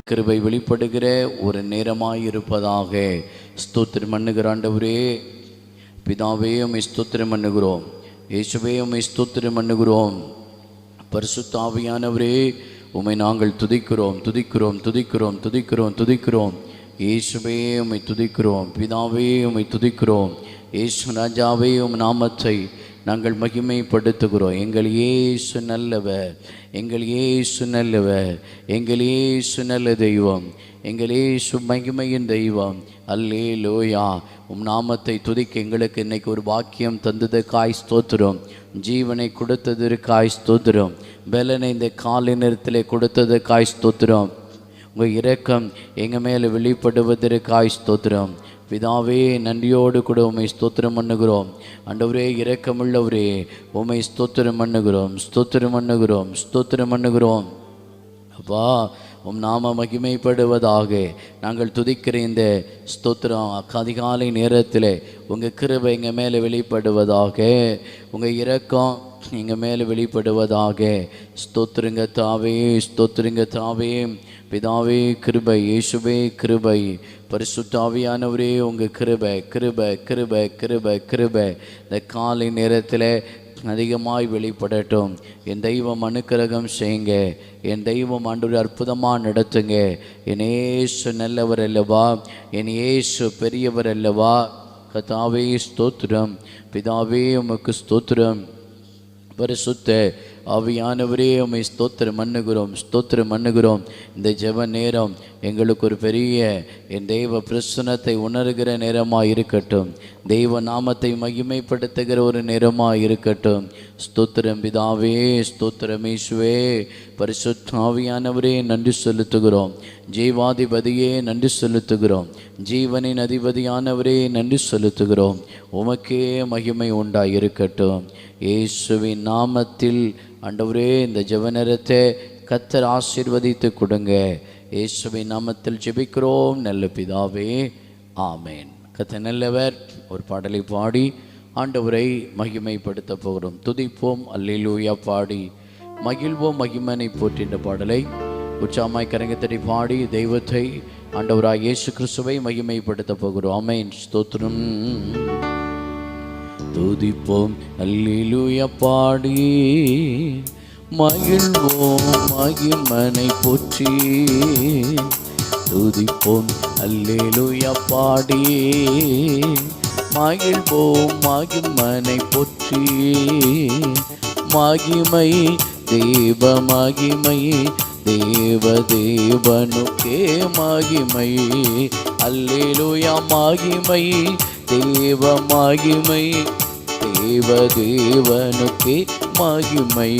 கிருபை வெளிப்படுகிற ஒரு நேரமாயிருப்பதாக. ஸ்தோத்திரம் பண்ணுகிற ஆண்டவரே, பிதாவே உம்மை ஸ்தோத்திரம் பண்ணுகிறோம். இயேசுவே உம்மை ஸ்தோத்திரம் பண்ணுகிறோம். பரிசுத்த ஆவியானவரே, உம்மை நாங்கள் துதிக்கிறோம் துதிக்கிறோம் துதிக்கிறோம் துதிக்கிறோம் துதிக்கிறோம். இயேசுவே உம்மை துதிக்கிறோம். பிதாவே உம்மை துதிக்கிறோம். இயேசு ராஜாவே உம் நாமத்தை நாங்கள் மகிமைப்படுத்துகிறோம். எங்கள் இயேசு நல்லவர், எங்கள் இயேசு நல்லவர், எங்கள் இயேசு நல்ல தெய்வம், எங்கள் இயேசு மகிமையின் தெய்வம். அல்லேலூயா. உம் நாமத்தை துதிக்க எங்களுக்கு இன்னைக்கு ஒரு வாக்கியம் தந்ததற்காய் ஸ்தோத்திரம். ஜீவனை கொடுத்ததற்காய் ஸ்தோத்திரம். பலனை இந்த காலை நேரத்திலே கொடுத்ததற்காய் ஸ்தோத்திரம். உங்கள் இரக்கம் எங்கள் மேலே வெளிப்படுவதற்காய் ஸ்தோத்திரம். பிதாவே, நன்றியோடு கூட உம்மை ஸ்தோத்திரம் பண்ணுகிறோம். ஆண்டவரே, இரக்கமுள்ளவரே, உம்மை ஸ்தோத்திரம் பண்ணுகிறோம் ஸ்தோத்திரம் பண்ணுகிறோம் ஸ்தோத்திரம் பண்ணுகிறோம். அப்பா, உம் நாம மகிமைப்படுவதாக. நாங்கள் துதிக்கிற இந்த ஸ்தோத்திரம் அதிகாலை நேரத்தில் உங்கள் கிருபை எங்கள் மேலே வெளிப்படுவதாக. உங்கள் இரக்கம் எங்கள் மேலே வெளிப்படுவதாக. ஸ்தோத்திரங்க தாவே, ஸ்தோத்திரங்க தாவே. பிதாவே கிருபை, இயேசுவே கிருபை, பரிசுத்த ஆவியானவரே உங்கள் கிருபை கிருபை கிருபை கிருபை கிருபை இந்த காலை நேரத்தில் அதிகமாய் வெளிப்படட்டும். என் தெய்வம் அனுக்கிரகம் செய்யுங்க. என் தெய்வம் ஆண்டவரே அற்புதமாக நடத்துங்க. என் இயேசு நல்லவர் அல்லவா, என் இயேசு பெரியவர் அல்லவா. கர்த்தாவே ஸ்தோத்திரம். பிதாவே உமக்கு ஸ்தோத்திரம். பரிசுத்த ஆவியானவரே உம்மை ஸ்தோத்திரம் பண்ணுகிறோம் ஸ்தோத்திரம் பண்ணுகிறோம். இந்த ஜெப நேரம் எங்களுக்கு ஒரு பெரிய என் தெய்வ பிரசன்னத்தை உணர்கிற நேரமாக இருக்கட்டும். தெய்வ நாமத்தை மகிமைப்படுத்துகிற ஒரு நேரமாக இருக்கட்டும். ஸ்தோத்திரம் பிதாவே, ஸ்தோத்திரம் இயேசுவே. பரிசுத்த ஆவியானவரே நன்றி செலுத்துகிறோம். ஜீவாதிபதியே நன்றி செலுத்துகிறோம். ஜீவனின் அதிபதியானவரே நன்றி செலுத்துகிறோம். உமக்கே மகிமை உண்டாயிருக்கட்டும். இயேசுவின் நாமத்தில் ஆண்டவரே இந்த ஜெப நேரத்தை கர்த்தர் ஆசீர்வதித்து கொடுங்க. இயேசுவின் நாமத்தில் ஜெபிக்கிறோம் நல்ல பிதாவே, ஆமேன். கர்த்தர் நல்லவர். ஒரு பாடலை பாடி ஆண்டவரை மகிமைப்படுத்த போகிறோம். துதிப்போம் அல்லேலூயா பாடி மகிழ்வோம் மகிமனை போற்றின்ற பாடலை உற்சாகமாய் கரங்கத்தடி பாடி தெய்வத்தை ஆண்டவராய் இயேசு கிறிஸ்துவை மகிமைப்படுத்த போகிறோம். ஆமேன். ஸ்தோத்திரம். துதிப்போம் அல்லேலூயா பாடி மகிழ்வோம் மகிமனை போற்றி. துதிப்போம் அல்லேலூயா பாடி மகிழ்வோம் மகிமனை போற்றி. மகிமை தேவ மகிமை தேவ தேவனுக்கே மகிமை. அல்லேலூயா மகிமை தேவ மகிமை தேவ தேவனுக்கே மகிமை.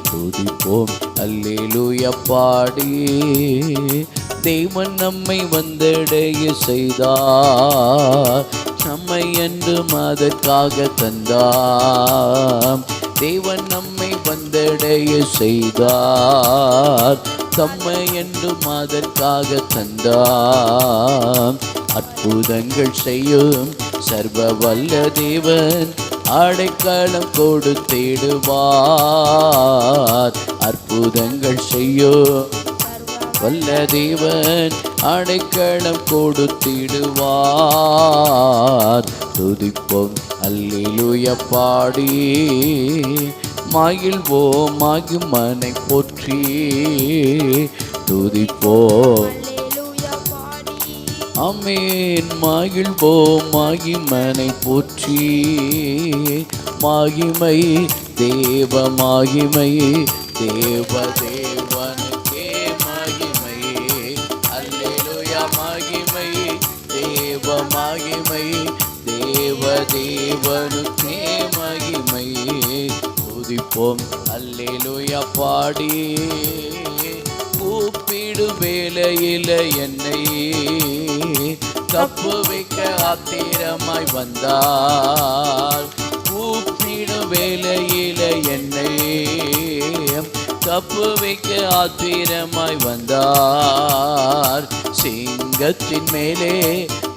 துதிப்போம் அல்லேலூயா பாடி தேவன் நம்மை வந்தடைய செய்தார். நம்மை என்றும் அதற்காக தந்தார். தேவன் நம்மை வந்தடைய செய்தார். தம்மை என்றும் அதற்காக தந்தார். அற்புதங்கள் செய்யும் சர்வ வல்ல தேவன் அடைக்கலம் கொடுத்திடுவார். அற்புதங்கள் செய்யும் வல்ல தேவன் அடைக்கலம் கொடுத்திடுவார். துதிப்போம் அல்லேலூயா பாடி மகிழ்வோம் மகிமனை போற்றி. துதிப்போம் ஆமென். மகிழ்வோம் மகிமனை போற்றி. மகிமை தேவ மகிமை தேவ தேவனுக்கே மகிமை. அல்லேலூயா மகிமை தேவ மகிமை தேவ தேவனுக்கே மகிமை. துதிப்போம் அல்லேலூயா பாடி கூப்பிடு வேளையில என்னை தப்பு வைக்க ஆத்திரமாய் வந்தார். கூப்பிடு வேளையில என்னை தப்பு வைக்க ஆத்திரமாய் வந்தார். சிங்கத்தின் மேலே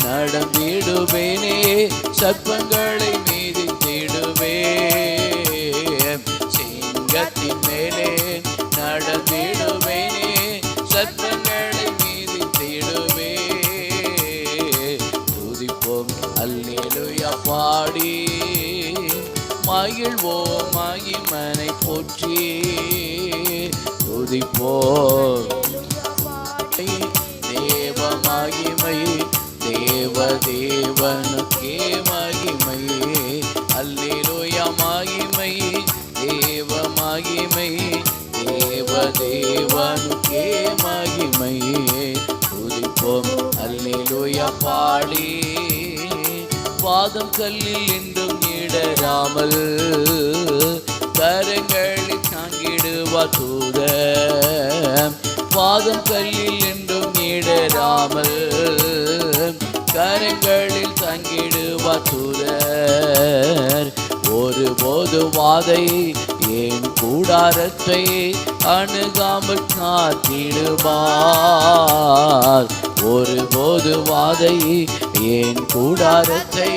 நடந்திடுவேனே, சர்ப்பங்களை மீதித்திடுவேன். சிங்கத்தின் மேலே நடந்திடுவேனே, சர்ப்பங்களை அல்லேலூயா பாடி மகிழ்வோம் மகிமனை போற்றி துதிப்போம். தேவ மகிமை தேவ தேவனுக்கே மகிமை. அல்லேலூயா மகிமை தேவ மகிமை தேவ தேவனுக்கே மகிமை. துதிப்போம் அல்லேலூயா பாடி பாதம் கல்லில் என்றும் இடராமல் கரங்களில் தாங்கிடுவார் தூதர். பாதம் கல்லில் என்றும் இடராமல் கரங்களில் தங்கிடுவார் தூதர். ஒருபோது வாதை என் கூடாரத்தை அணுகாமல் காத்திடுவார். ஒருபோது வாதை என் கூடாரத்தை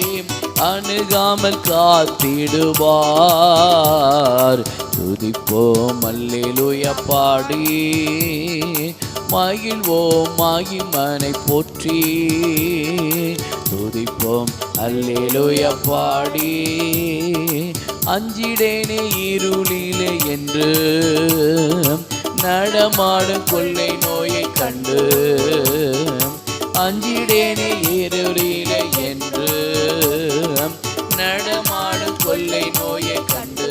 அணுகாமல் காத்திடுவார். துதிப்போம் அல்லேலூயா பாடி மகிழ்வோம் மகிமனை போற்றி துதிப்போம் அல்லேலூயா பாடி. அஞ்சிடேனே இருளிலே என்று நடமாடும் கொள்ளை நோயை கண்டு. அஞ்சிடேனே இருளிலே என்று நடமாடும் கொள்ளை நோயை கண்டு.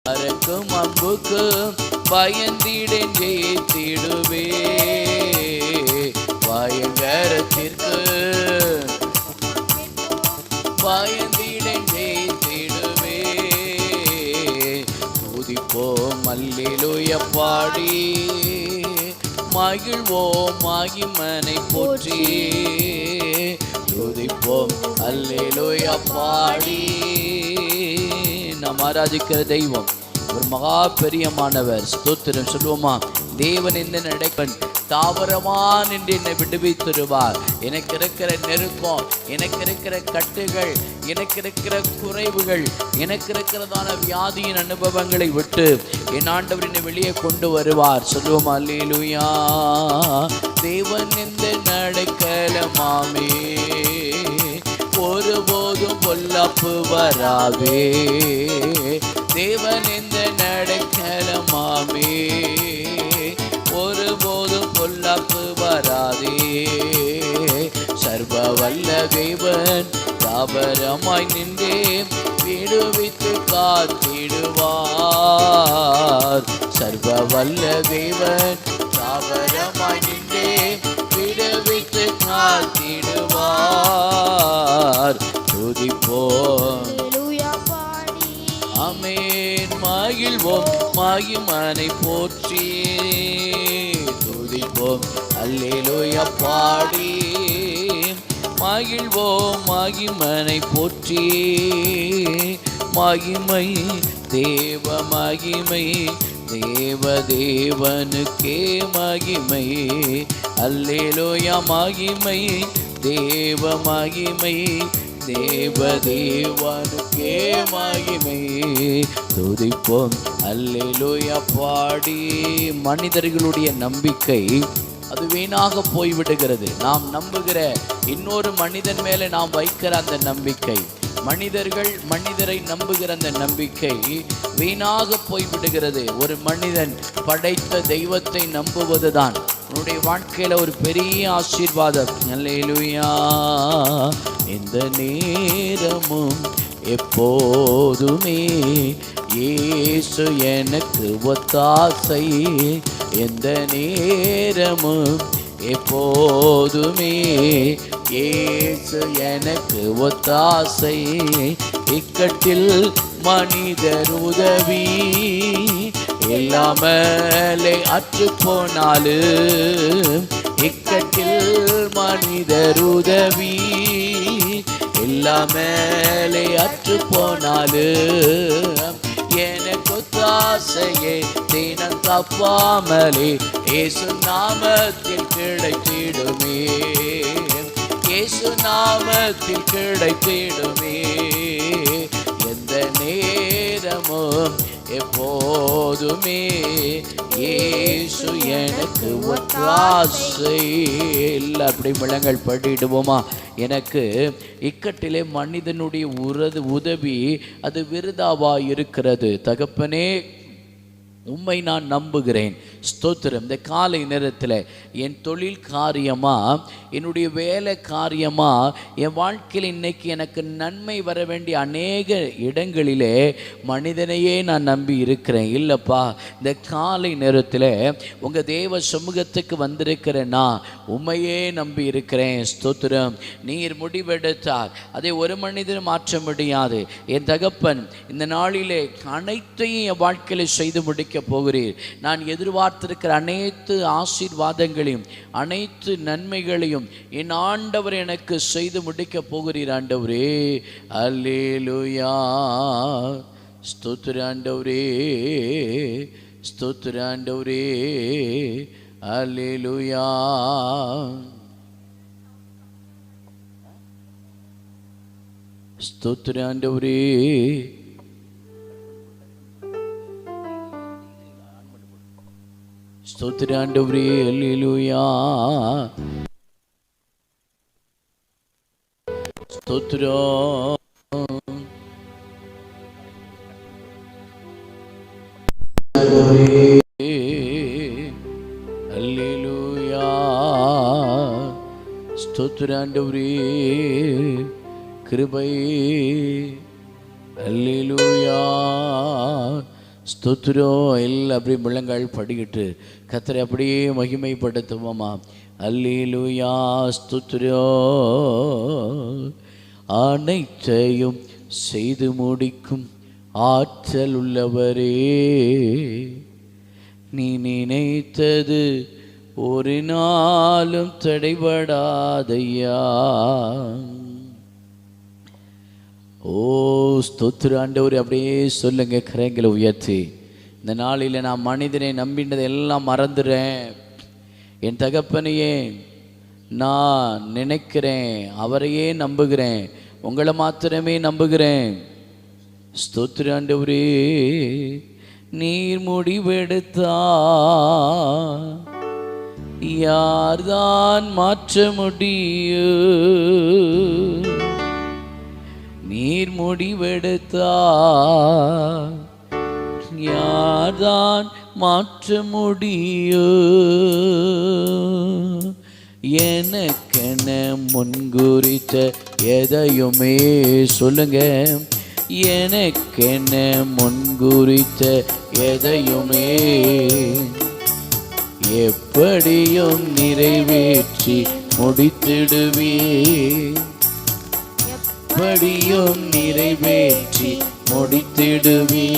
அரக்கும் அம்புக்கு பயந்திடேன் ஜெயித்திடுவே. பயங்கரத்திற்கு பயந்திடேன் ஜெயித்திடுவே. துதிப்போம் அல்லேலூயா பாடி மகிழ்வோம் மகிமனை போற்றி துதிப்போம் அல்லேலூயா பாடி. நாம் ஆராதிக்கிற தெய்வம் ஒரு மகா பெரியமானவர். ஸ்தோத்திரம் சொல்லுவோமா? தேவன் இந்த நடைப்பன் தாவரமான் என்று என்னை விடுவித்திருவார். எனக்கு இருக்கிற நெருக்கம், எனக்கு இருக்கிற கட்டுகள், எனக்கு இருக்கிற குறைவுகள், எனக்கு இருக்கிறதான வியாதியின் அனுபவங்களை விட்டு என் ஆண்டவர் என்னை வெளியே கொண்டு வருவார். சொல்லுவோமா? அல்லேலூயா. தேவன் இந்த நடைக்கலமாமே ஒருபோதும் பொல்லாப்பு வராவே. தேவன் இந்த நடைக்கலமாமே ஒருபோதும் பொல்லாப்பு வராதே. சர்வ வல்ல தேவன் தாபரமாய் நின்றே விடுவித்து காத்திடுவார். சர்வ வல்ல தேவன் தாபரமாய் நின்றே விடுவித்து காத்திடுவார். துதிப்போம் ஆமென் மகிழ்வோம் மகிமனை போற்றி துதிப்போம் அல்லேலூயா பாடி மகிழ்வோம் மகிமனை போற்றி. மகிமை தேவ மகிமை தேவ தேவனுக்கே மகிமை. அல்லேலூயா மகிமை தேவ மகிமை தேவ தேவனுக்கே மகிமை. துதிப்போம் அல்லேலூயா பாடி. மனிதர்களுடைய நம்பிக்கை அது வீணாக போய்விடுகிறது. நாம் நம்புகிற இன்னொரு மனிதன் மேலே நாம் வைக்கிற அந்த நம்பிக்கை, மனிதரை நம்புகிற அந்த நம்பிக்கை வீணாக போய்விடுகிறது. ஒரு மனிதன் படைத்த தெய்வத்தை நம்புவதுதான் உன்னுடைய வாழ்க்கையில ஒரு பெரிய ஆசீர்வாதம். அல்லேலூயா. இந்த நேரமும் எப்போதுமே இயேசு எனக்கு ஒத்தாசை. எந்த நேரமும் எப்போதுமே இயேசு எனக்கு ஒத்தாசை. இக்கட்டில் மனிதர் உதவி இல்லாமலே அற்று போனாலும். இக்கட்டில் மனிதர் உதவி இல்லாமலே அற்று போனாலும் எனக்கு ஒத்தாசையே தினம் தப்பாமலே இயேசு நாமத்தில் கிடைத்திடுமே. இயேசு நாமத்தில் கிடைத்திடுமே. எந்த நேரமும் எப்போதுமே இயேசு எனக்கு ஒத்தாசை. இல்லை அப்படி முழங்கள் படிடுவோமா? எனக்கு இக்கட்டிலே மனிதனுடைய உதவி அது விருதாவா இருக்கிறது. தகப்பனே, உம்மை நான் நம்புகிறேன். ஸ்தோத்திரம். இந்த காலை நேரத்தில் என் தொழில் காரியமா, என்னுடைய வேலை காரியமா, என் வாழ்க்கையில் இன்னைக்கு எனக்கு நன்மை வர வேண்டிய அநேக இடங்களிலே மனிதனையே நான் நம்பி இருக்கிறேன். இல்லைப்பா, இந்த காலை நேரத்தில் உங்கள் தேவ சமூகத்துக்கு வந்திருக்கிறேன்னா உண்மையே நம்பி இருக்கிறேன். ஸ்தோத்திரம். நீர் முடிவெடுத்தார், அதை ஒரு மனிதன் மாற்ற முடியாது. என் தகப்பன் இந்த நாளிலே அனைத்தையும் என் வாழ்க்கையில் செய்து முடிக்க போகிறீர். நான் எதிர்பார்த்திருக்கிற அனைத்து ஆசீர்வாதங்களையும் அனைத்து நன்மைகளையும் என் ஆண்டவர் எனக்கு செய்து முடிக்க போகிறீர். ஆண்டவரே, அல்லேலூயா. ஸ்தோத்திர ஆண்டவரே, ஸ்தோத்திர ஆண்டவரே, அல்லேலூயா. ஸ்தோத்திர ஆண்டவரே, ஸ்தோத்திர ஆண்டவரே, அல்லேலூயா. ஸ்தோத்திரம். அல்லேலூயா. ஸ்தோத்திர ஆண்டவரே, கிருபை. அல்லேலூயா. ஸ்தோத்திரம். எல்லாம் அப்படி முழங்கால் படிக்கிட்டு கர்த்தரை அப்படியே மகிமைப்படுத்துவோமா? அல்லேலூயா. ஸ்தோத்திரம். அனைத்தையும் செய்து முடிக்கும் ஆற்றல் உள்ளவரே, நீ நினைத்தது ஒரு நாளும் தடைபடாதையா. ஓ ஸ்தோத்திர ஆண்டவரே. அப்படியே சொல்லுங்க கரங்களை உயர்த்தி. இந்த நாளில் நான் மனிதனை நம்பினதை எல்லாம் மறந்துடுறேன். என் தகப்பனையே நான் நினைக்கிறேன், அவரையே நம்புகிறேன், உங்களை மாத்திரமே நம்புகிறேன். ஸ்தோத்திர ஆண்டவரே. நீர் முடிவெடுத்தா யார்தான் மாற்ற முடியும்? நீர் முடிவெடுத்தா யார்தான் மாற்ற முடியும்? எனக்கென முன்குறித்த எதையுமே சொல்லுங்க. எனக்கென முன்குறித்த எதையுமே எப்படியும் நிறைவேற்றி முடித்திடுவே. எப்படியும் நிறைவேற்றி முடித்திடுவே.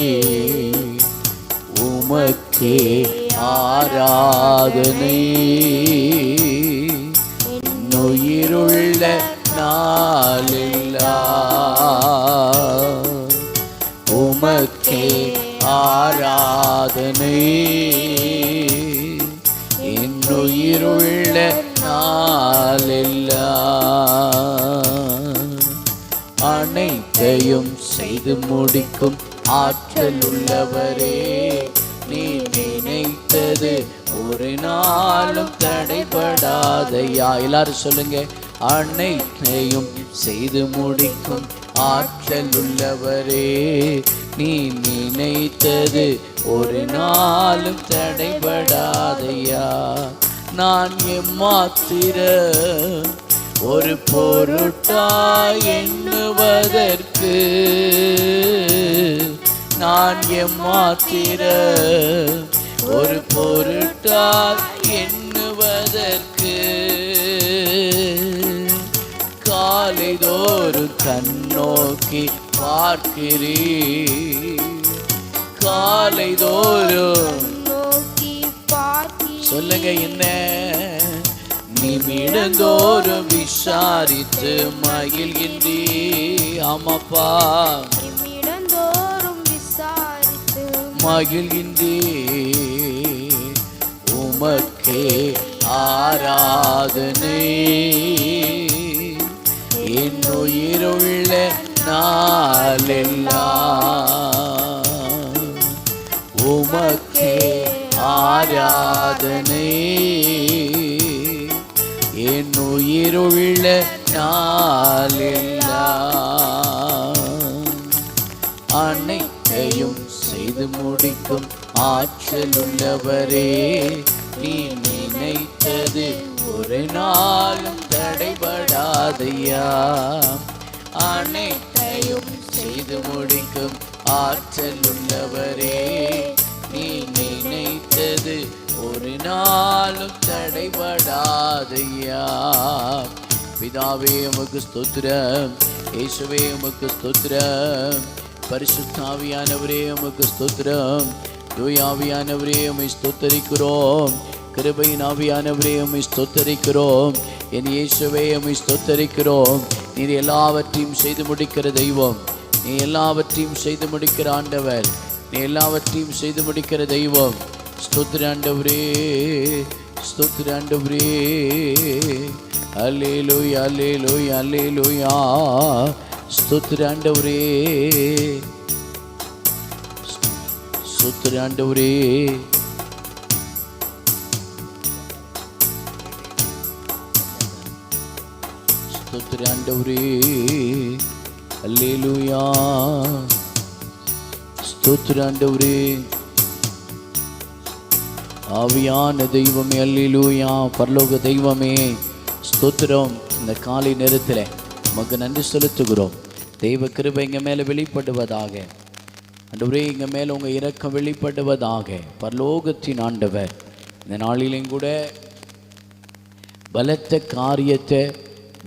உமக்கே ஆராதனை உயிருள்ள நாளெல்லாம். உமக்கே ஆராதனை உயிருள்ள நாளெல்லாம். அனைத்தையும் செய்து முடிக்கும் ஆற்றல் உள்ளவரே, நீ நினைத்தது ஒரு நாளும் தடைபடாதையா. எல்லாரும் சொல்லுங்க. அனைத்தையும் செய்து முடிக்கும் ஆற்றல் உள்ளவரே, நீ நினைத்தது ஒரு நாளும் தடைபடாதையா. நான் எம்மாத்திர ஒரு பொருட்டாய் எண்ணுவதற்கு, நான் எம்மாத்திர ஒரு பொருட்டாய் எண்ணுவதற்கு, காலைதோறும் கண்ணோக்கி பார்க்கிறீர். காலைதோறும் சொல்லுங்க. என்ன நிமிடந்தோறும் விசாரித்து மகிழ்கின்றீ. ஆமாப்பா, நிமிடந்தோறும் விசாரித்து மகிழ்கின்றீ. உமக்கே ஆராதனை என் உயிருள்ள நாளெல்லாம். உமக்கே உயிருள்ள நாளெல்லாம் அனைத்தையும் செய்து முடிக்கும் ஆற்றலுள்ளவரே, நீ நினைத்தது ஒரு நாளும் தடைபடாதையா. அனைத்தையும் செய்து முடிக்கும் ஆற்றலுள்ளவரே, நீ நினைத்தது ஒரு நாளும் தடைபடாதையா. பிதாவே உமக்கு ஸ்தோத்திரம், இயேசுவே உமக்கு ஸ்தோத்திரம், பரிசுத்த ஆவியானவரே உமக்கு ஸ்தோத்திரம், தூய ஆவியானவரே உம்மை ஸ்தோத்தரிக்கிறோம், கிருபையின் ஆவியானவரே உம்மை ஸ்தோத்தரிக்கிறோம், என் இயேசுவே உம்மை ஸ்தோத்தரிக்கிறோம். நீர் எல்லாவற்றையும் செய்து முடிக்கிற தெய்வம், நீ எல்லாவற்றையும் செய்து முடிக்கிற ஆண்டவர், நீ எல்லாவற்றையும் செய்து முடிக்கிற தெய்வம். ஸ்தோத்திர ஆண்டவரே, ஸ்தோத்திர ஆண்டவரே. அல்லேலூயா, அல்லேலூயா, அல்லேலூயா. ஸ்தோத்திர ஆண்டவரே, ஸ்தோத்திர ஆண்டவரே. ஸ்தோத்திர ஆண்டவரே, அல்லேலூயா. ஸ்தோத்திர ஆண்டவரே. ஆவியான தெய்வமே அல்லேலூயா. பரலோக தெய்வமே ஸ்தோத்திரம். இந்த காலை நேரத்தில் உமக்கு நன்றி செலுத்துகிறோம். தெய்வ கிருபை எங்கள் மேலே வெளிப்படுவதாக ஆண்டவரே, எங்கள் மேலே உங்கள் இரக்கம் வெளிப்படுவதாக. பரலோகத்தின் ஆண்டவர், இந்த நாளிலும் கூட பலத்த காரியத்தை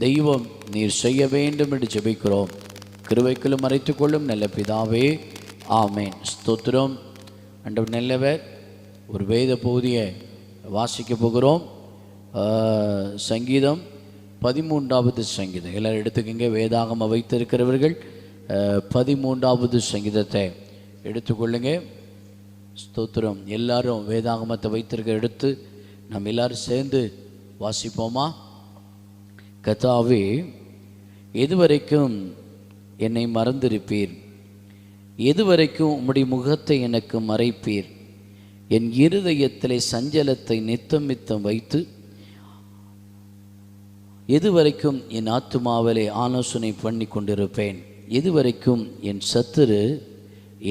தெய்வம் நீர் செய்ய வேண்டும் என்று ஜெபிக்கிறோம். கிருபைக்குள்ளும் மறைத்துக்கொள்ளும் நல்ல பிதாவே, ஆமேன். ஸ்தோத்திரம். ஆண்டவர் நல்லவர். ஒரு வேத பகுதியை வாசிக்க போகிறோம். சங்கீதம் 13வது சங்கீதம். எல்லாரும் எடுத்துக்கங்க. வேதாகம வைத்திருக்கிறவர்கள் 13வது சங்கீதத்தை எடுத்துக்கொள்ளுங்க. ஸ்தோத்திரம். எல்லாரும் வேதாகமத்தை வைத்திருக்க எடுத்து நம்ம எல்லாரும் சேர்ந்து வாசிப்போமா? கர்த்தாவே, எதுவரைக்கும் என்னை மறந்திருப்பீர்? எதுவரைக்கும் உம்முடைய முகத்தை எனக்கு மறைப்பீர்? என் இருதயத்திலே சஞ்சலத்தை நித்தம் நித்தம் வைத்து எதுவரைக்கும் என் ஆத்துமாவிலே ஆலோசனை பண்ணி கொண்டிருப்பேன்? எதுவரைக்கும் என் சத்துரு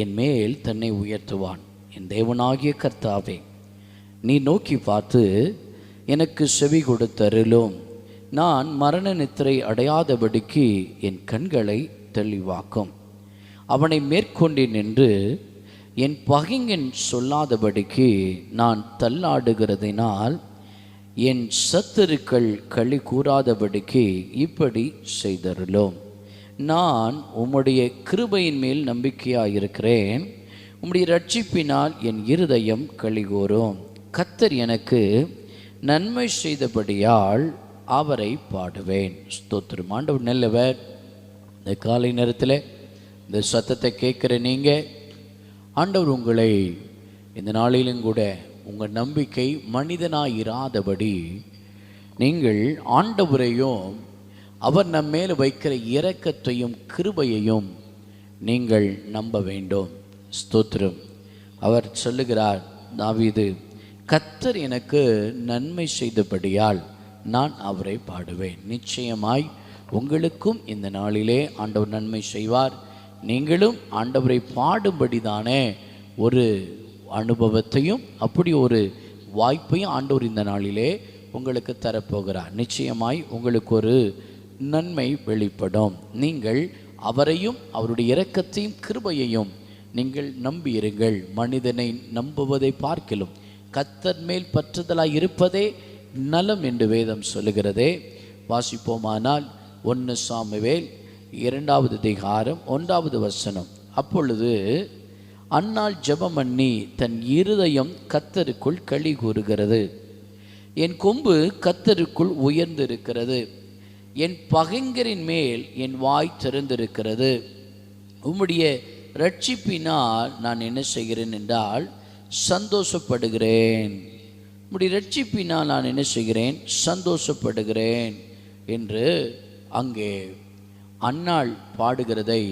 என் மேல் தன்னை உயர்த்துவான்? என் தேவனாகிய கர்த்தாவே, நீ நோக்கி பார்த்து எனக்கு செவி கொடுத்தருளும். நான் மரண நித்திரை அடையாதபடிக்கு என் கண்களை தெளிவாக்கும். அவனை மேற்கொண்டு நின்று என் பகைஞன் சொல்லாதபடிக்கு நான் தள்ளாடுகிறதினால் என் சத்துருக்கள் களி கூறாதபடிக்கு இப்படி செய்தருளும். நான் உம்முடைய கிருபையின் மேல் நம்பிக்கையாயிருக்கிறேன். உம்முடைய இரட்சிப்பினால் என் இருதயம் களிகூரும். கர்த்தர் எனக்கு நன்மை செய்தபடியால் அவரை பாடுவேன். ஸ்தோத்திரம். ஆண்டவர் நல்லவர். இந்த காலை நேரத்தில் இந்த சத்தத்தை கேட்குற நீங்கள், ஆண்டவர் உங்களை இந்த நாளிலும் கூட உங்கள் நம்பிக்கை மனிதனாயிராதபடி நீங்கள் ஆண்டவரையும் அவர் நம்ம மேல் வைக்கிற இரக்கத்தையும் கிருபையையும் நீங்கள் நம்ப வேண்டும். ஸ்தோத்திரம். அவர் சொல்லுகிறார், தாவீது, கர்த்தர் எனக்கு நன்மை செய்தபடியால் நான் அவரை பாடுவேன். நிச்சயமாய் உங்களுக்கும் இந்த நாளிலே ஆண்டவர் நன்மை செய்வார். நீங்களும் ஆண்டவரை பாடும்படிதானே ஒரு அனுபவத்தையும் அப்படி ஒரு வாய்ப்பையும் ஆண்டவர் இந்த நாளிலே உங்களுக்கு தரப்போகிறார். நிச்சயமாய் உங்களுக்கு ஒரு நன்மை வெளிப்படும். நீங்கள் அவரையும் அவருடைய இரக்கத்தையும் கிருபையையும் நீங்கள் நம்பியிருங்கள். மனிதனை நம்புவதை பார்க்கிலும் கர்த்தர் மேல் பற்றுதலாய் இருப்பதே நலம் என்று வேதம் சொல்லுகிறதே. வாசிப்போமானால் 1 சாமுவேல் 2வது அதிகாரம் 1வது வசனம். அப்பொழுது அன்னாள் ஜெபம் பண்ணி தன் இருதயம் கர்த்தருக்குள் களி கூறுகிறது. என் கொம்பு கர்த்தருக்குள் உயர்ந்திருக்கிறது. என் பகைஞரின் மேல் என் வாய் திறந்திருக்கிறது. உம்முடைய இரட்சிப்பினால் நான் என்ன செய்கிறேன் என்றால் சந்தோஷப்படுகிறேன். உம்முடைய இரட்சிப்பினால் நான் என்ன செய்கிறேன்? சந்தோஷப்படுகிறேன் என்று அங்கே அன்னாள் பாடுகிறதை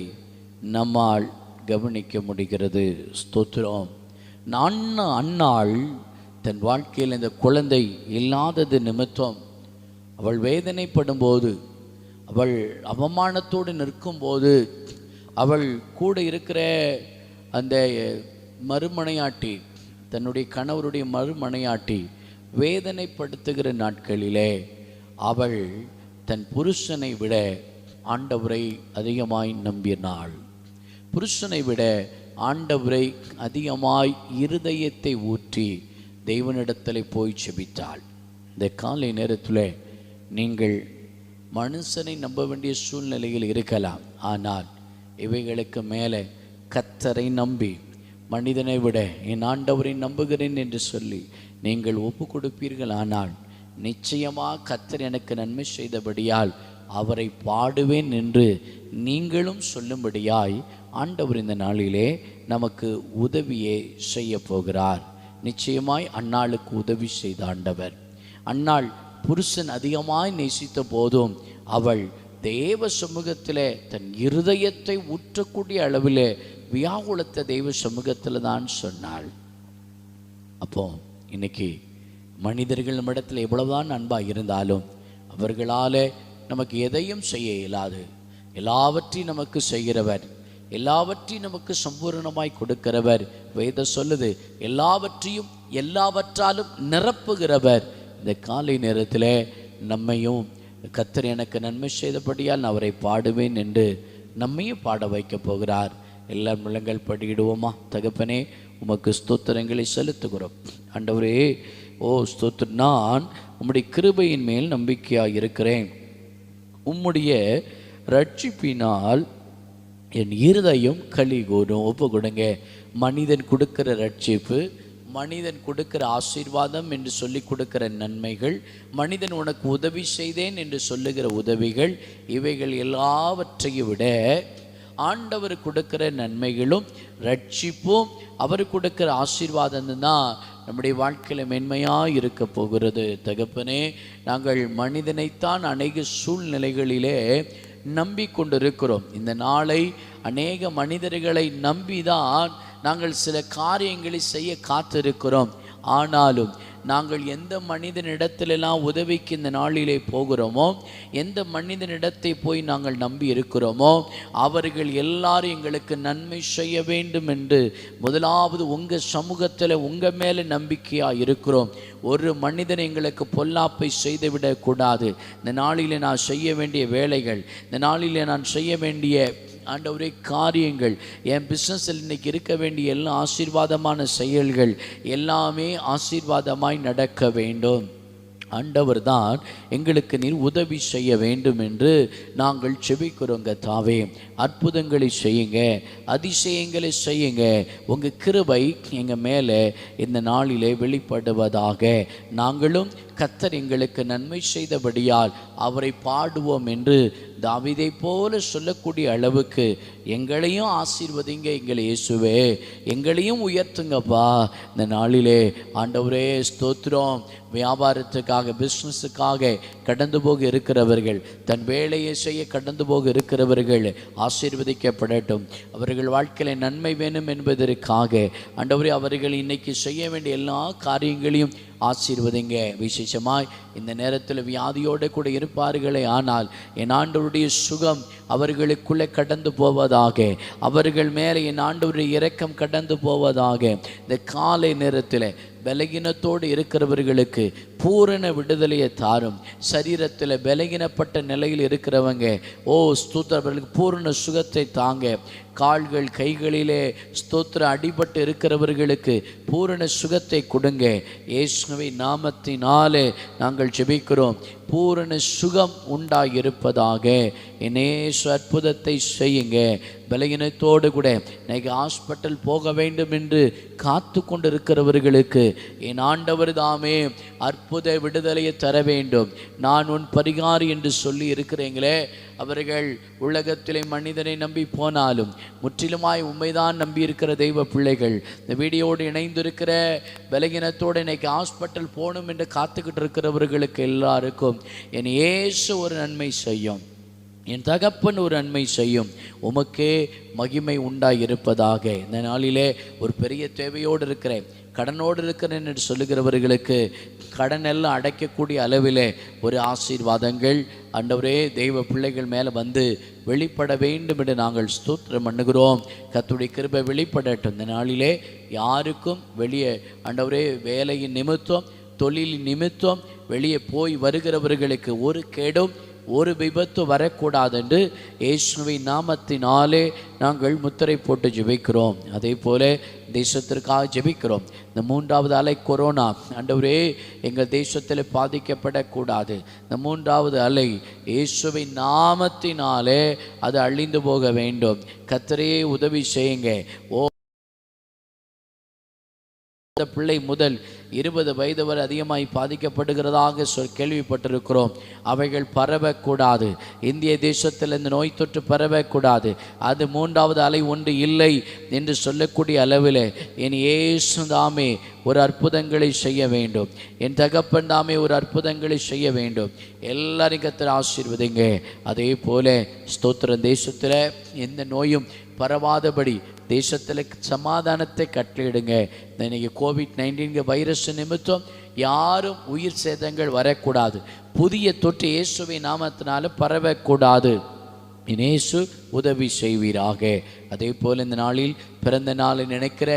நம்மால் கவனிக்க முடிகிறது. ஸ்தோத்திரம். அன்னாள் தன் வாழ்க்கையில் இந்த குழந்தை இல்லாதது நிமித்தம் அவள் வேதனைப்படும் போது, அவள் அவமானத்தோடு நிற்கும்போது, அவள் கூட இருக்கிற அந்த மறுமனையாட்டி, தன்னுடைய கணவருடைய மறுமனையாட்டி வேதனைப்படுத்துகிற நாட்களிலே அவள் தன் புருஷனை விட ஆண்டவரை அதிகமாய் நம்பினாள். புருஷனை விட ஆண்டவரை அதிகமாய் இருதயத்தை ஊற்றி தேவனிடத்தில் போய் செபித்தாள். இந்த காலை நேரத்தில் நீங்கள் மனுஷனை நம்ப வேண்டிய சூழ்நிலையில் இருக்கலாம். ஆனால் இவைகளுக்கு மேலே கர்த்தரை நம்பி, மனிதனை விட என் ஆண்டவரை நம்புகிறேன் என்று சொல்லி நீங்கள் ஒப்பு கொடுப்பீர்கள். ஆனால் நிச்சயமாக கர்த்தர் எனக்கு நன்மை செய்தபடியால் அவரை பாடுவேன் என்று நீங்களும் சொல்லும்படியாய் ஆண்டவர் இந்த நாளிலே நமக்கு உதவியே செய்ய போகிறார். நிச்சயமாய் அன்னாளுக்கு உதவி செய்த ஆண்டவர். அன்னாள் புருஷன் அதிகமாய் நேசித்த போதும் அவள் தேவ சமூகத்திலே தன் இருதயத்தை ஊற்றக்கூடிய அளவிலே வியாகுலத்தை தெய்வ சமூகத்தில் தான் சொன்னாள். அப்போ இன்னைக்கு மனிதர்கள் நம்மிடத்தில் எவ்வளவுதான் அன்பாக இருந்தாலும் அவர்களால் நமக்கு எதையும் செய்ய இயலாது. எல்லாவற்றையும் நமக்கு செய்கிறவர், எல்லாவற்றையும் நமக்கு சம்பூர்ணமாய் கொடுக்கிறவர். வேதம் சொல்லுது, எல்லாவற்றையும் எல்லாவற்றாலும் நிரப்புகிறவர். இந்த காலை நேரத்தில் நம்மையும் கர்த்தர் எனக்கு நன்மை செய்தபடியால் நான் அவரை பாடுவேன் என்று நம்மையும் பாட வைக்க போகிறார். எல்லா முழங்கள் படியிடுவோமா? தகப்பனே, உமக்கு ஸ்தோத்திரங்களை செலுத்துகிறோம். ஆண்டவரே, ஓ ஸ்தோத்திரம், நான் உம்முடைய கிருபையின் மேல் நம்பிக்கையாக இருக்கிறேன். உம்முடைய ரட்சிப்பினால் என் இருதயம் களி கூறும். ஒப்பு கொடுங்க. மனிதன் கொடுக்கிற ரட்சிப்பு, மனிதன் கொடுக்கிற ஆசீர்வாதம் என்று சொல்லி கொடுக்கிற நன்மைகள், மனிதன் உனக்கு உதவி செய்தேன் என்று சொல்லுகிற உதவிகள், இவைகள் எல்லாவற்றையும் விட ஆண்டவர் கொடுக்கிற நன்மைகளும் ரட்சிப்பும் அவர் கொடுக்கிற ஆசீர்வாதம் தான் நம்முடைய வாழ்க்கையில் மென்மையாக இருக்க போகிறது. தகப்பனே, நாங்கள் மனிதனைத்தான் அநேக சூழ்நிலைகளிலே நம்பிக்கொண்டிருக்கிறோம். இந்த நாளை அநேக மனிதர்களை நம்பிதான் நாங்கள் சில காரியங்களை செய்ய காத்திருக்கிறோம். ஆனாலும் நாங்கள் எந்த மனிதனிடத்திலெல்லாம் உதவிக்கு இந்த நாளிலே போகிறோமோ, எந்த மனிதனிடத்தை போய் நாங்கள் நம்பி இருக்கிறோமோ, அவர்கள் எல்லாரும் எங்களுக்கு நன்மை செய்ய வேண்டும் என்று முதலாவது உங்கள் சமூகத்தில் உங்கள் மேலே நம்பிக்கையாக இருக்கிறோம். ஒரு மனிதன் எங்களுக்கு பொல்லாப்பை செய்துவிடக்கூடாது. இந்த நாளிலே நான் செய்ய வேண்டிய வேலைகள், இந்த நாளிலே நான் செய்ய வேண்டிய ஆண்டவரே காரியங்கள், என் பிஸ்னஸில் இன்னைக்கு இருக்க வேண்டிய எல்லா ஆசீர்வாதமான செயல்கள் எல்லாமே ஆசீர்வாதமாய் நடக்க வேண்டும். ஆண்டவர் தான் எங்களுக்கு நீர் உதவி செய்ய வேண்டும் என்று நாங்கள் செபிக்கிறோங்க. தாவே, அற்புதங்களை செய்யுங்க, அதிசயங்களை செய்யுங்க. உங்கள் கிருபை எங்கள் மேலே இந்த நாளிலே வெளிப்படுவதாக. நாங்களும் கர்த்தர் எங்களுக்கு நன்மை செய்தபடியால் அவரை பாடுவோம் என்று தாவீதை போல சொல்லக்கூடிய அளவுக்கு எங்களையும் ஆசீர்வதிங்க. எங்களை இயேசுவே, எங்களையும் உயர்த்துங்கப்பா. இந்த நாளிலே ஆண்டவரே ஸ்தோத்திரம். வியாபாரத்துக்காக, பிஸ்னஸுக்காக கடந்து போக இருக்கிறவர்கள், தன் வேலையை செய்ய கடந்து போக இருக்கிறவர்கள் ஆசீர்வதிக்கப்படட்டும். அவர்கள் வாழ்க்கையில் நன்மை வேணும் என்பதற்காக ஆண்டவரே அவர்கள் இன்னைக்கு செய்ய வேண்டிய எல்லா காரியங்களையும் ஆசீர்வதிங்க. விசேஷமாய் இந்த நேரத்தில் வியாதியோடு கூட இருப்பார்களே, ஆனால் என் ஆண்டவருடைய சுகம் அவர்களுக்குள்ளே கடந்து போவதாக, அவர்கள் மேலே என் ஆண்டவருடைய இரக்கம் கடந்து போவதாக. இந்த காலை நேரத்தில் பலகீனத்தோடு இருக்கிறவர்களுக்கு பூரண விடுதலையை தாரும். சரீரத்தில் பலகீனப்பட்ட நிலையில் இருக்கிறவங்க, ஓ ஸ்தோத்திரவர்களுக்கு பூரண சுகத்தை தாங்க. கால்கள் கைகளிலே ஸ்தோத்திர அடிபட்டு இருக்கிறவர்களுக்கு பூரண சுகத்தை கொடுங்க. இயேசுவை நாமத்தினாலே நாங்கள் ஜெபிக்கிறோம். பூரண சுகம் உண்டாயிருப்பதாக. இயேசு அற்புதத்தை செய்யுங்க. பலகீனத்தோடு கூட இன்னைக்கு ஹாஸ்பிட்டல் போக வேண்டும் என்று காத்து கொண்டு இருக்கிறவர்களுக்கு என் ஆண்டவர் தாமே அற்புத விடுதலையை தர வேண்டும். நான் உன் பரிகாரி என்று சொல்லி இருக்கிறீங்களே, அவர்கள் உலகத்திலே மனிதனை நம்பி போனாலும் முற்றிலுமாய் உண்மைதான் நம்பி இருக்கிற தெய்வ பிள்ளைகள், இந்த வீடியோடு இணைந்திருக்கிற பலகீனத்தோடு இன்னைக்கு ஹாஸ்பிட்டல் போகணும் என்று காத்துக்கிட்டு இருக்கிறவர்களுக்கு எல்லாருக்கும் என் இயேசு ஒரு நன்மை செய்யும். என் தகப்பன் ஒரு நன்மை செய்யும், உமக்கே மகிமை உண்டாயிருப்பதாக. இந்த நாளிலே ஒரு பெரிய தேவையோடு இருக்கிறேன், கடனோடு இருக்கிறேன் என்று சொல்லுகிறவர்களுக்கு கடன் எல்லாம் அடைக்கக்கூடிய அளவிலே ஒரு ஆசீர்வாதங்கள் ஆண்டவரே தெய்வ பிள்ளைகள் மேலே வந்து வெளிப்பட வேண்டும் என்று நாங்கள் ஸ்தோத்திரம் பண்ணுகிறோம். கர்த்தருடைய கிருபை வெளிப்படட்டும். இந்த நாளிலே யாருக்கும் வெளியே ஆண்டவரே வேலையின் நிமித்தம் தொழிலின் நிமித்தம் வெளியே போய் வருகிறவர்களுக்கு ஒரு கேடும் ஒரு விபத்து வரக்கூடாது என்று இயேசுவின் நாமத்தினாலே நாங்கள் முத்திரை போட்டு ஜெபிக்கிறோம். அதே போல தேசத்திற்காக ஜெபிக்கிறோம். இந்த 3வது அலை கொரோனா ஆண்டவரே எங்கள் தேசத்தில் பாதிக்கப்படக்கூடாது. இந்த 3வது அலை இயேசுவின் நாமத்தினாலே அது அழிந்து போக வேண்டும். கர்த்தரே உதவி செய்யுங்க. பிள்ளை முதல் 20 வயது வரை அதிகமாய் பாதிக்கப்படுகிறதாக கேள்விப்பட்டிருக்கிறோம். அவைகள் பரவக்கூடாது. இந்திய தேசத்தில் இந்த நோய் தொற்று பரவக்கூடாது. அது 3வது அலை ஒன்று இல்லை என்று சொல்லக்கூடிய அளவில் என் இயேசு தாமே ஒரு அற்புதங்களை செய்ய வேண்டும். என் தகப்பன் தாமே ஒரு அற்புதங்களை செய்ய வேண்டும். எல்லாரையும் கர்த்தர் ஆசீர்வதிங்க. அதே போல ஸ்தோத்திரம், தேசத்தில் எந்த நோயும் பரவாதபடி தேசத்தில் சமாதானத்தை கட்டளையிடுங்க. இன்னைக்கு COVID-19 வைரஸ் நிமித்தம் யாரும் உயிர் சேதங்கள் வரக்கூடாது. புதிய தொற்று இயேசுவின் நாமத்தினால பரவக்கூடாது. இயேசு உதவி செய்வீராக. அதே போல் இந்த நாளில் பிறந்த நாளை நினைக்கிற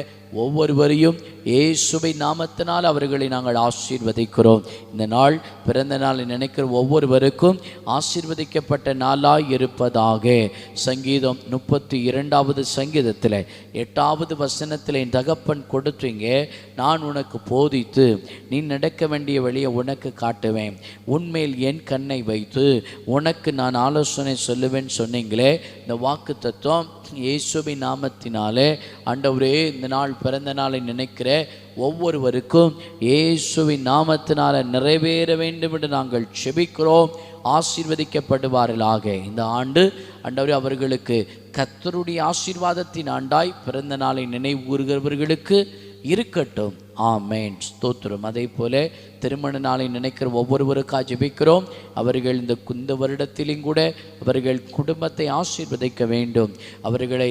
ஒவ்வொருவரையும் இயேசுவின் நாமத்தினால் அவர்களை நாங்கள் ஆசீர்வதிக்கிறோம். இந்த நாள் பிறந்த நாளை நினைக்கிற ஒவ்வொருவருக்கும் ஆசீர்வதிக்கப்பட்ட நாளாய் இருப்பதாக. சங்கீதம் 32வது சங்கீதத்தில் 8வது வசனத்தில் என் தகப்பன் கொடுத்தீங்க, நான் உனக்கு போதித்து நீ நடக்க வேண்டிய வழியை உனக்கு காட்டுவேன், உன்மேல் என் கண்ணை வைத்து உனக்கு நான் ஆலோசனை சொல்லுவேன் சொன்னீங்களே. இந்த வாக்கு தத்துவம் இயேசுவின் நாமத்தினாலே ஆண்டவரே இந்த நாள் பிறந்த நாளை நினைக்கிற ஒவ்வொருவருக்கும் இயேசுவின் நாமத்தினால நிறைவேற வேண்டும் என்று நாங்கள் செபிக்கிறோம். ஆசீர்வதிக்கப்படுவார்களாக. இந்த ஆண்டு ஆண்டவரே அவர்களுக்கு கர்த்தருடைய ஆசீர்வாதத்தின் ஆண்டாய் பிறந்த நாளை நினைவு கூறுகிறவர்களுக்கு இருக்கட்டும். ஆமேன், ஸ்தோத்திரம். அதே போல திருமண நாளை நினைக்கிற ஒவ்வொருவருக்காக ஜெபிக்கிறோம். அவர்கள் இந்த வருடத்திலும் கூட அவர்கள் குடும்பத்தை ஆசீர்வதிக்க வேண்டும். அவர்களை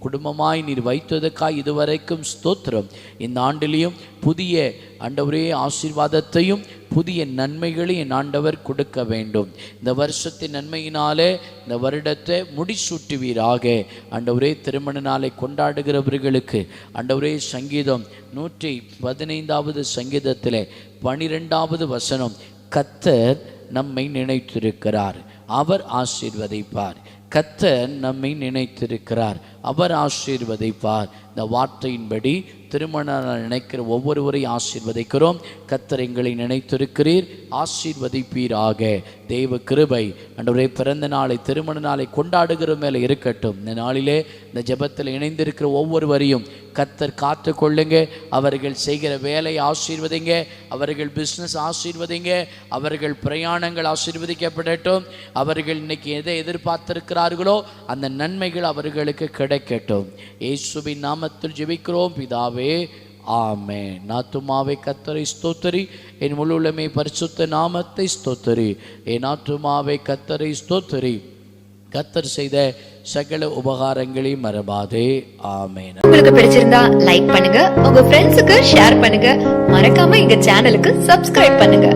குடும்பமாய் நீர் வைத்ததற்காக இதுவரைக்கும் ஸ்தோத்திரம். இந்த ஆண்டிலையும் புதிய ஆண்டவரே ஆசீர்வாதத்தையும் புதிய நன்மைகளையும் என் ஆண்டவர் கொடுக்க வேண்டும். இந்த வருஷத்தின் நன்மையினாலே இந்த வருடத்தை முடிசூட்டுவீராக. ஆண்டவரே திருமண நாளை கொண்டாடுகிறவர்களுக்கு ஆண்டவரே சங்கீதம் 115வது சங்கீதத்தில் 12வது வசனம், கர்த்தர் நம்மை நினைத்திருக்கிறார், அவர் ஆசீர்வதிப்பார். கர்த்தர் நம்மை நினைத்திருக்கிறார், அவர் ஆசீர்வதிப்பார். இந்த வார்த்தையின்படி திருமண நினைக்கிற ஒவ்வொருவரையும் ஆசீர்வதிக்கிறோம். கர்த்தர் எங்களை நினைத்திருக்கிறீர், ஆசீர்வதிப்பீராக. தெய்வ கிருபை ஆண்டவரே பிறந்த நாளை திருமண நாளை கொண்டாடுகிற மேலே இருக்கட்டும். இந்த நாளிலே இந்த ஜெபத்தில் இணைந்திருக்கிற ஒவ்வொருவரையும் கர்த்தர் காத்து கொள்ளுங்க. அவர்கள் செய்கிற வேலையை ஆசீர்வதிங்க, அவர்கள் பிஸ்னஸ் ஆசீர்வதிங்க, அவர்கள் பிரயாணங்கள் ஆசீர்வதிக்கப்படட்டும். அவர்கள் இன்னைக்கு எதை எதிர்பார்த்திருக்கிறார்களோ அந்த நன்மைகள் அவர்களுக்கு கிடைக்கட்டும். இயேசுவின் நாமத்தில் ஜெபிக்கிறோம் பிதாவே, ஆமென். ஆத்துமாவே கர்த்தரை ஸ்தோத்திரி, என் முழு உள்ளமே பரிசுத்த நாமத்தை ஸ்தோத்திரி. என் ஆத்துமாவே கர்த்தரை ஸ்தோத்திரி, கர்த்தர் செய்த சகல உபகாரங்களையும் மறவாதே. ஆமென். உங்களுக்கு பிடிச்சிருந்தா லைக் பண்ணுங்க, உங்க ஃப்ரெண்ட்ஸுக்கு ஷேர் பண்ணுங்க, மறக்காம எங்க சேனலுக்கு சப்ஸ்கிரைப் பண்ணுங்க.